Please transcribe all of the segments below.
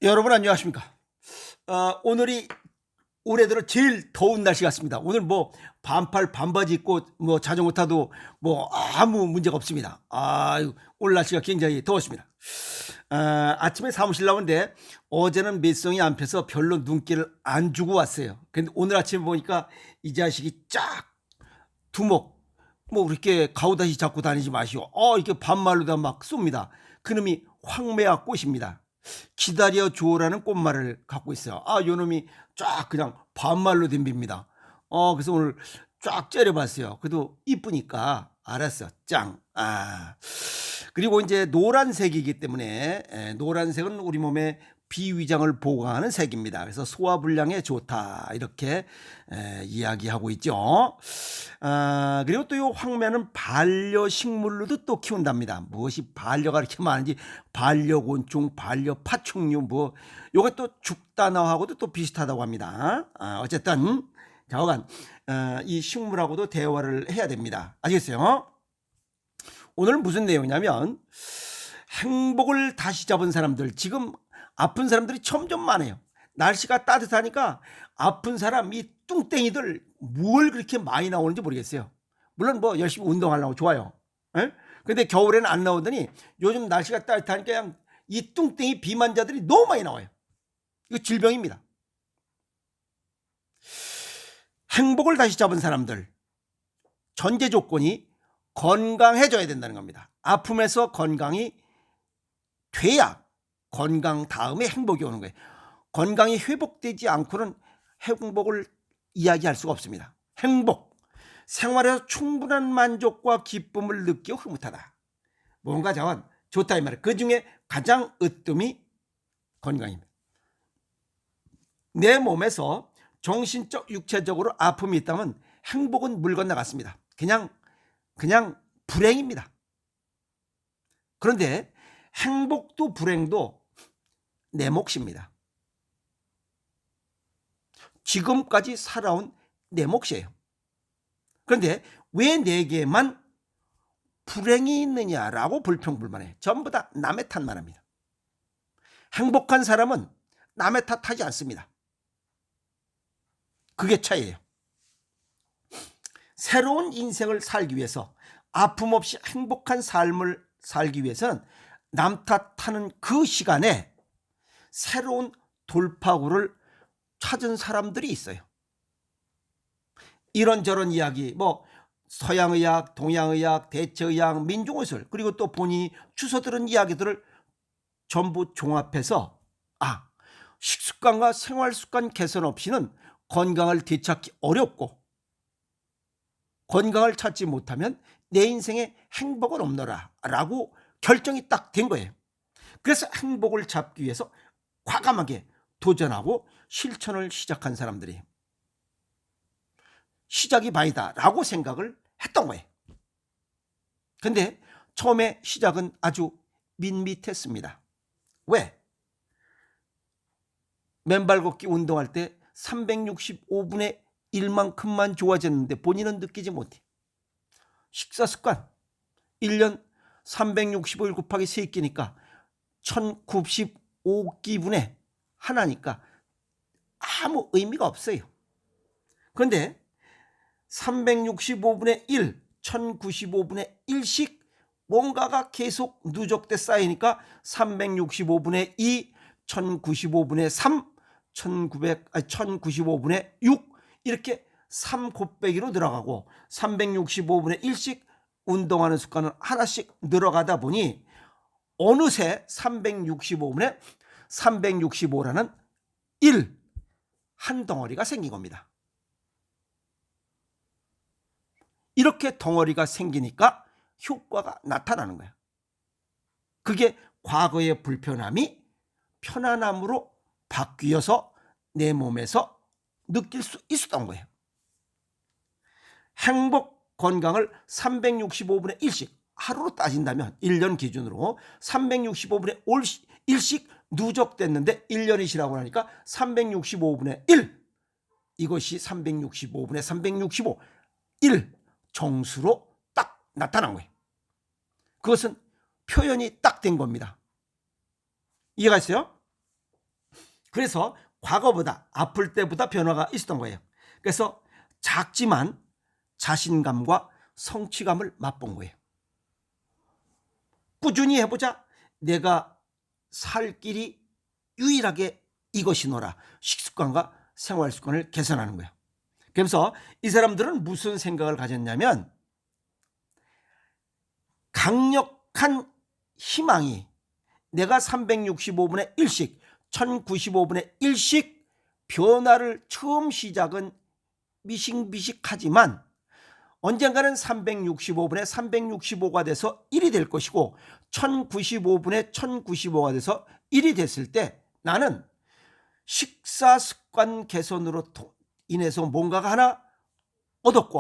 여러분 안녕하십니까? 오늘이 올해 들어 제일 더운 날씨 같습니다. 오늘 뭐 반팔 반바지 입고 뭐 자전거 타도 뭐 아무 문제가 없습니다. 오늘 날씨가 굉장히 더웠습니다. 아침에 사무실 나오는데 어제는 매성이 안 펴서 별로 눈길을 안 주고 왔어요. 근데 오늘 아침에 보니까 이 자식이 쫙 두목 뭐 그렇게 가오다시 잡고 다니지 마시오. 이렇게 반말로다 막 쏩니다. 그놈이 황매화 꽃입니다. 기다려 주오라는 꽃말을 갖고 있어요. 요놈이 쫙 그냥 반말로 덤빕니다. 그래서 오늘 쫙 째려봤어요. 그래도 이쁘니까 알았어. 짱. 그리고 이제 노란색이기 때문에 노란색은 우리 몸에 비위장을 보강하는 색입니다. 그래서 소화불량에 좋다 이렇게 이야기하고 있죠. 그리고 또 이 황매는 반려식물로도 또 키운답니다. 무엇이 반려가 이렇게 많은지 반려곤충, 반려파충류 뭐 요게 또 죽단어하고도 또 비슷하다고 합니다. 어쨌든 좌우간 이 식물하고도 대화를 해야 됩니다. 아시겠어요? 오늘은 무슨 내용이냐면 행복을 다시 잡은 사람들, 지금 아픈 사람들이 점점 많아요. 날씨가 따뜻하니까 아픈 사람 이 뚱땡이들 뭘 그렇게 많이 나오는지 모르겠어요. 물론 뭐 열심히 운동하려고 좋아요. 근데 겨울에는 안 나오더니 요즘 날씨가 따뜻하니까 그냥 이 뚱땡이 비만자들이 너무 많이 나와요. 이거 질병입니다. 행복을 다시 잡은 사람들 전제 조건이 건강해져야 된다는 겁니다. 아픔에서 건강이 돼야 건강 다음에 행복이 오는 거예요. 건강이 회복되지 않고는 행복을 이야기할 수가 없습니다. 행복, 생활에서 충분한 만족과 기쁨을 느끼고 흐뭇하다. 뭔가 좋다 이 말이에요. 그 중에 가장 으뜸이 건강입니다. 내 몸에서 정신적, 육체적으로 아픔이 있다면 행복은 물 건너갔습니다. 그냥 불행입니다. 그런데 행복도 불행도 내 몫입니다. 지금까지 살아온 내 몫이에요. 그런데 왜 내게만 불행이 있느냐라고 불평불만해. 전부 다 남의 탓만 합니다. 행복한 사람은 남의 탓하지 않습니다. 그게 차이예요. 새로운 인생을 살기 위해서 아픔 없이 행복한 삶을 살기 위해서는 남 탓하는 그 시간에 새로운 돌파구를 찾은 사람들이 있어요. 이런저런 이야기, 뭐 서양의학, 동양의학, 대체의학, 민중의술, 그리고 또 본인이 주워 들은 이야기들을 전부 종합해서 식습관과 생활습관 개선 없이는 건강을 되찾기 어렵고 건강을 찾지 못하면 내 인생에 행복은 없노라 라고 결정이 딱 된 거예요. 그래서 행복을 잡기 위해서 과감하게 도전하고 실천을 시작한 사람들이 시작이 반이다 라고 생각을 했던 거예요. 근데 처음에 시작은 아주 밋밋했습니다. 왜? 맨발 걷기 운동할 때 365분의 1만큼만 좋아졌는데 본인은 느끼지 못해. 식사 습관 1년 365일 곱하기 3끼니까 1095끼분의 하나니까 아무 의미가 없어요. 그런데 365분의 1, 1095분의 1씩 뭔가가 계속 누적돼 쌓이니까 365분의 2, 1095분의 3, 1095분의 6 이렇게 3 곱빼기로 늘어가고 365분의 1씩 운동하는 습관은 하나씩 늘어가다 보니 어느새 365분의 365라는 1, 한 덩어리가 생긴 겁니다. 이렇게 덩어리가 생기니까 효과가 나타나는 거예요. 그게 과거의 불편함이 편안함으로 바뀌어서 내 몸에서 느낄 수 있었던 거예요. 행복, 건강을 365분의 1씩 하루로 따진다면 1년 기준으로 365분의 1씩 누적됐는데 1년이시라고 하니까 365분의 1 이것이 365분의 365 1 정수로 딱 나타난 거예요. 그것은 표현이 딱 된 겁니다. 이해가 있어요? 그래서 과거보다 아플 때보다 변화가 있었던 거예요. 그래서 작지만 자신감과 성취감을 맛본 거예요. 꾸준히 해보자. 내가 살 길이 유일하게 이것이노라. 식습관과 생활습관을 개선하는 거예요. 그래서 이 사람들은 무슨 생각을 가졌냐면, 강력한 희망이 내가 365분의 1씩 1095분의 1씩 변화를 처음 시작은 미식미식하지만 언젠가는 365분의 365가 돼서 1이 될 것이고 1095분의 1095가 돼서 1이 됐을 때 나는 식사 습관 개선으로 인해서 뭔가가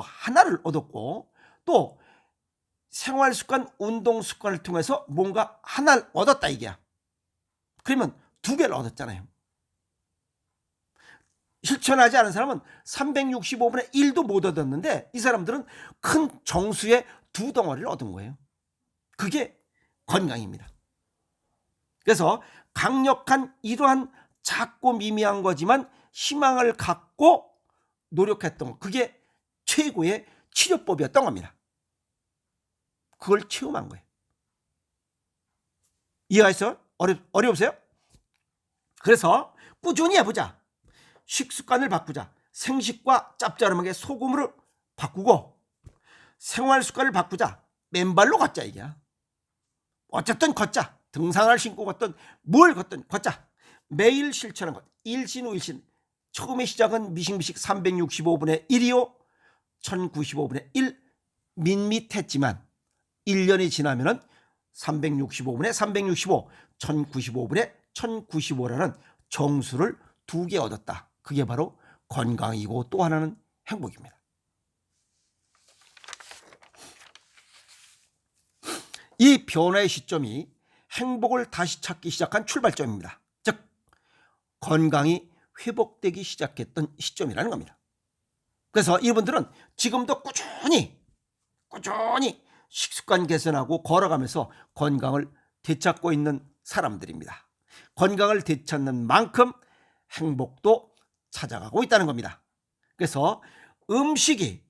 하나를 얻었고 또 생활 습관, 운동 습관을 통해서 뭔가 하나를 얻었다 이게야. 그러면 두 개를 얻었잖아요. 실천하지 않은 사람은 365분의 1도 못 얻었는데 이 사람들은 큰 정수의 두 덩어리를 얻은 거예요. 그게 건강입니다. 그래서 강력한 이러한 작고 미미한 거지만 희망을 갖고 노력했던 것, 그게 최고의 치료법이었던 겁니다. 그걸 체험한 거예요. 이해가 있어요? 어려우세요? 그래서 꾸준히 해보자. 식습관을 바꾸자. 생식과 짭짤하게 소금으로 바꾸고 생활 습관을 바꾸자. 맨발로 걷자 이게야. 어쨌든 걷자. 등산화를 신고 걷든 뭘 걷든 걷자. 매일 실천한 것. 일신 후 일신. 처음에 시작은 미식미식 365분의 1이요. 1095분의 1 밋밋했지만 1년이 지나면은 365분의 365, 1095분의 1095라는 정수를 두 개 얻었다. 그게 바로 건강이고 또 하나는 행복입니다. 이 변화의 시점이 행복을 다시 찾기 시작한 출발점입니다. 즉 건강이 회복되기 시작했던 시점이라는 겁니다. 그래서 이분들은 지금도 꾸준히 식습관 개선하고 걸어가면서 건강을 되찾고 있는 사람들입니다. 건강을 되찾는 만큼 행복도 찾아가고 있다는 겁니다. 그래서 음식이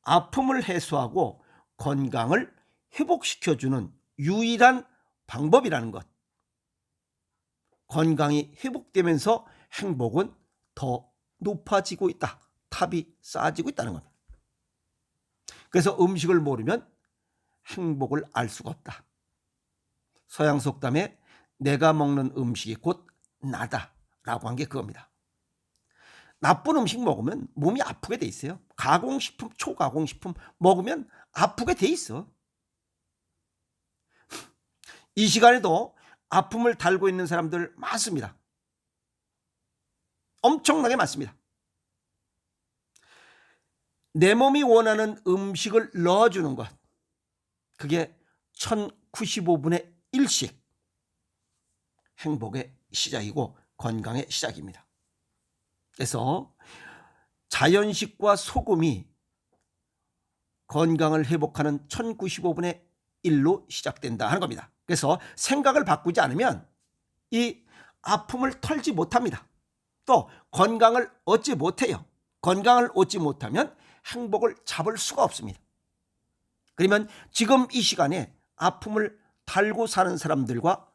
아픔을 해소하고 건강을 회복시켜주는 유일한 방법이라는 것. 건강이 회복되면서 행복은 더 높아지고 있다. 탑이 쌓아지고 있다는 겁니다. 그래서 음식을 모르면 행복을 알 수가 없다. 서양 속담에 내가 먹는 음식이 곧 나다 라고 한 게 그겁니다. 나쁜 음식 먹으면 몸이 아프게 돼 있어요. 가공식품, 초가공식품 먹으면 아프게 돼 있어. 이 시간에도 아픔을 달고 있는 사람들 많습니다. 엄청나게 많습니다. 내 몸이 원하는 음식을 넣어주는 것, 그게 1095분의 1씩 행복의 시작이고 건강의 시작입니다. 그래서 자연식과 소금이 건강을 회복하는 1095분의 1로 시작된다 하는 겁니다. 그래서 생각을 바꾸지 않으면 이 아픔을 털지 못합니다. 또 건강을 얻지 못해요. 건강을 얻지 못하면 행복을 잡을 수가 없습니다. 그러면 지금 이 시간에 아픔을 달고 사는 사람들과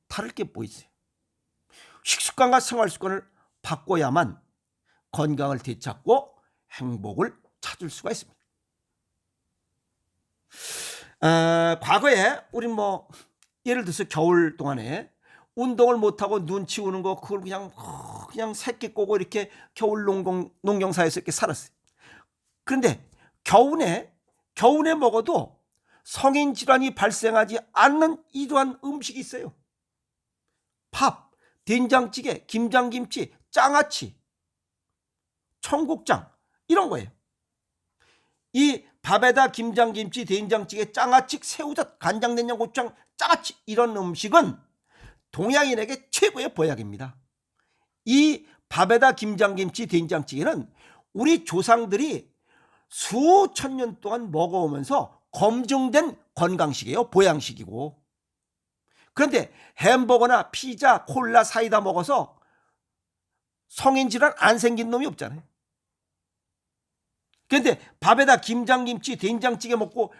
다를 게 뭐 있어요? 식습관과 생활습관을 바꿔야만 건강을 되찾고 행복을 찾을 수가 있습니다. 과거에 우리 예를 들어서 겨울 동안에 운동을 못하고 눈 치우는 거 그걸 그냥 새끼 꼬고 이렇게 겨울 농경사에서 이렇게 살았어요. 그런데 겨우내 먹어도 성인 질환이 발생하지 않는 이러한 음식이 있어요. 밥, 된장찌개, 김장김치, 장아찌, 청국장 이런 거예요. 이 밥에다 김장김치, 된장찌개, 장아찌, 새우젓, 간장된장, 고추장, 장아찌 이런 음식은 동양인에게 최고의 보약입니다. 이 밥에다 김장김치, 된장찌개는 우리 조상들이 수천 년 동안 먹어오면서 검증된 건강식이에요. 보양식이고. 그런데 햄버거나 피자, 콜라, 사이다 먹어서 성인 질환 안 생긴 놈이 없잖아요. 그런데 밥에다 김장김치, 된장찌개 먹고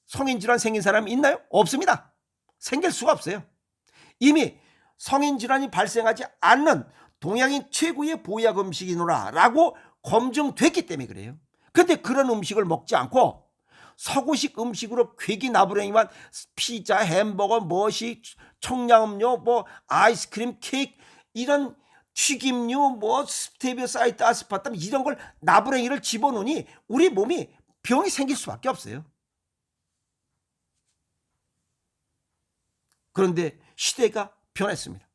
성인 질환 생긴 사람이 있나요? 없습니다. 생길 수가 없어요. 이미 성인 질환이 발생하지 않는 동양인 최고의 보약 음식이노라라고 검증됐기 때문에 그래요. 그런데 그런 음식을 먹지 않고 서구식 음식으로 괴기 나부랭이만 피자, 햄버거, 무엇이 청량음료, 뭐 아이스크림, 케이크 이런 튀김류, 뭐 스테비오 사이트 아스파탐 이런 걸 나부랭이를 집어넣으니 우리 몸이 병이 생길 수밖에 없어요. 그런데 시대가 변했습니다.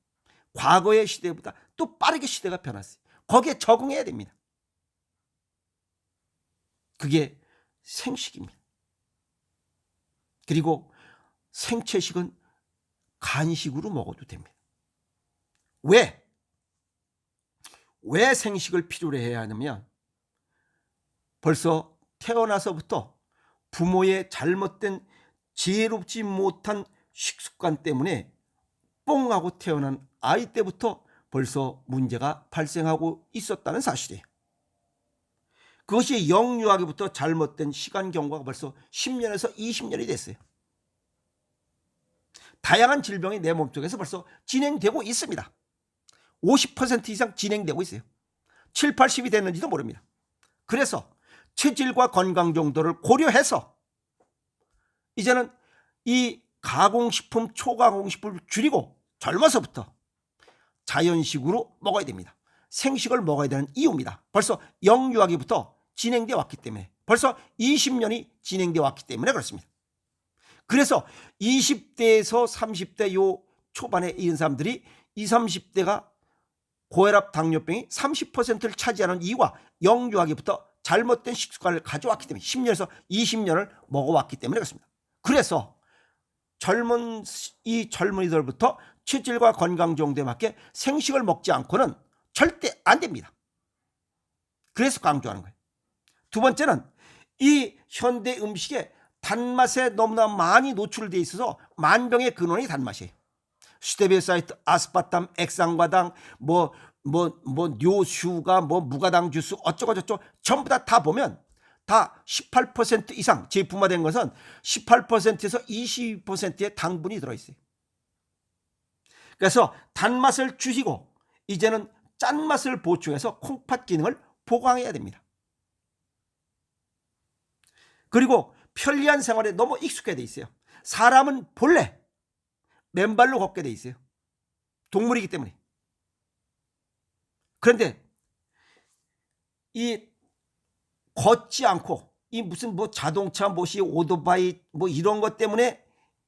과거의 시대보다 또 빠르게 시대가 변했어요. 거기에 적응해야 됩니다. 그게 생식입니다. 그리고 생채식은 간식으로 먹어도 됩니다. 왜 생식을 필요로 해야 하냐면 벌써 태어나서부터 부모의 잘못된 지혜롭지 못한 식습관 때문에 뽕하고 태어난 아이 때부터 벌써 문제가 발생하고 있었다는 사실이에요. 그것이 영유아기부터 잘못된 시간 경과가 벌써 10년에서 20년이 됐어요. 다양한 질병이 내 몸속에서 벌써 진행되고 있습니다. 50% 이상 진행되고 있어요. 7, 80이 됐는지도 모릅니다. 그래서 체질과 건강 정도를 고려해서 이제는 이 가공식품, 초가공식품을 줄이고 젊어서부터 자연식으로 먹어야 됩니다. 생식을 먹어야 되는 이유입니다. 벌써 영유아기부터 진행되어 왔기 때문에, 벌써 20년이 진행되어 왔기 때문에 그렇습니다. 그래서 20대에서 30대 요 초반에 있는 사람들이 20, 30대가 고혈압, 당뇨병이 30%를 차지하는 이유가 영유아기부터 잘못된 식습관을 가져왔기 때문에 10년에서 20년을 먹어왔기 때문에 그렇습니다. 그래서 젊은이들부터 체질과 건강 정도에 맞게 생식을 먹지 않고는 절대 안 됩니다. 그래서 강조하는 거예요. 두 번째는 이 현대 음식에 단맛에 너무나 많이 노출되어 있어서 만병의 근원이 단맛이에요. 스테비오 사이트, 아스파탐, 액상과당, 뇨슈가, 무가당 주스, 어쩌고저쩌고 전부 다 보면 다 18% 이상 제품화된 것은 18%에서 20%의 당분이 들어있어요. 그래서 단맛을 줄이고 이제는 짠맛을 보충해서 콩팥 기능을 보강해야 됩니다. 그리고 편리한 생활에 너무 익숙해 있어요. 사람은 본래 맨발로 걷게 돼 있어요. 동물이기 때문에. 그런데 이 걷지 않고 이 무슨 자동차, 오토바이 이런 것 때문에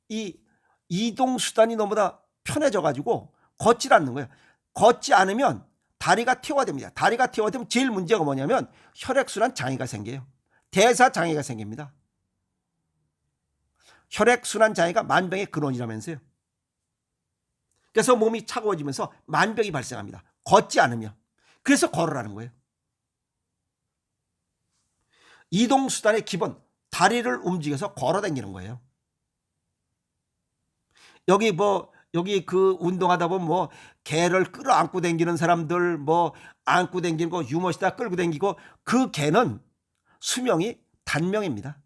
이 이동 수단이 너무나 편해져 가지고 걷질 않는 거예요. 걷지 않으면 다리가 퇴화됩니다. 다리가 퇴화되면 제일 문제가 뭐냐면 혈액순환 장애가 생겨요. 대사 장애가 생깁니다. 혈액순환 장애가 만병의 근원이라면서요. 그래서 몸이 차가워지면서 만병이 발생합니다. 걷지 않으면. 그래서 걸으라는 거예요. 이동수단의 기본, 다리를 움직여서 걸어 다니는 거예요. 여기 그 운동하다 보면 개를 끌어안고 다니는 사람들, 안고 다니는 거 유모시다 끌고 다니고, 그 개는 수명이 단명입니다.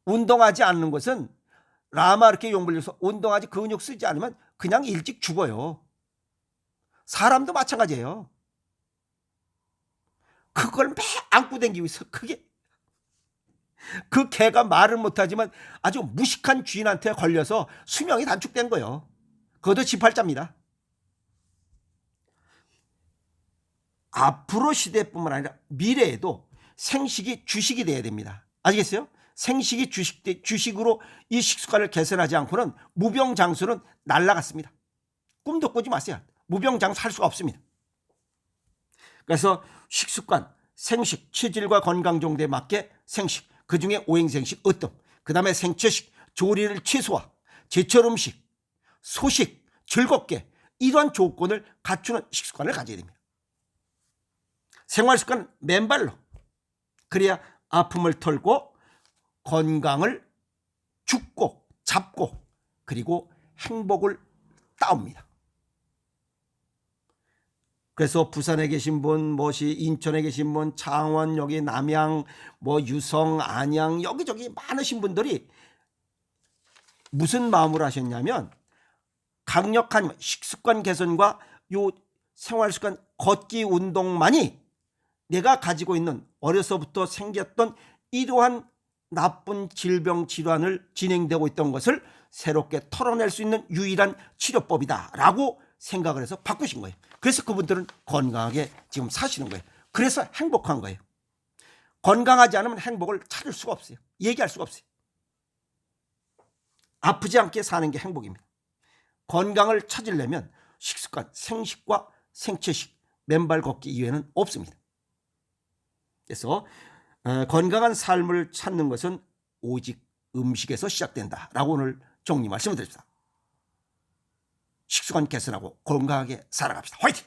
운동하지 않는 것은 라마 이렇게 용불려서 운동하지 근육 쓰지 않으면 그냥 일찍 죽어요. 사람도 마찬가지예요. 그걸 매 안고 다니고 있어. 그 개가 말을 못하지만 아주 무식한 주인한테 걸려서 수명이 단축된 거예요. 그것도 지팔자입니다. 앞으로 시대뿐만 아니라 미래에도 생식이 주식이 돼야 됩니다. 아시겠어요? 생식이 주식으로 이 식습관을 개선하지 않고는 무병장수는 날아갔습니다. 꿈도 꾸지 마세요. 무병장수 할 수가 없습니다. 그래서 식습관, 생식, 체질과 건강 정도에 맞게 생식, 그중에 오행생식, 으뜸, 그 다음에 생채식, 조리를 최소화, 제철 음식, 소식, 즐겁게 이러한 조건을 갖추는 식습관을 가져야 됩니다. 생활습관은 맨발로, 그래야 아픔을 털고 건강을 죽고 잡고 그리고 행복을 따옵니다. 그래서 부산에 계신 분, 뭐시 인천에 계신 분, 창원, 여기 남양, 뭐 유성, 안양 여기저기 많으신 분들이 무슨 마음으로 하셨냐면 강력한 식습관 개선과 요 생활습관 걷기 운동만이 내가 가지고 있는 어려서부터 생겼던 이러한 나쁜 질병 질환을 진행되고 있던 것을 새롭게 털어낼 수 있는 유일한 치료법이다 라고 생각을 해서 바꾸신 거예요. 그래서 그분들은 건강하게 지금 사시는 거예요. 그래서 행복한 거예요. 건강하지 않으면 행복을 찾을 수가 없어요. 얘기할 수가 없어요. 아프지 않게 사는 게 행복입니다. 건강을 찾으려면 식습관, 생식과 생채식, 맨발 걷기 이외에는 없습니다. 그래서 건강한 삶을 찾는 것은 오직 음식에서 시작된다라고 오늘 정리 말씀을 드립니다. 식습관 개선하고 건강하게 살아갑시다. 화이팅!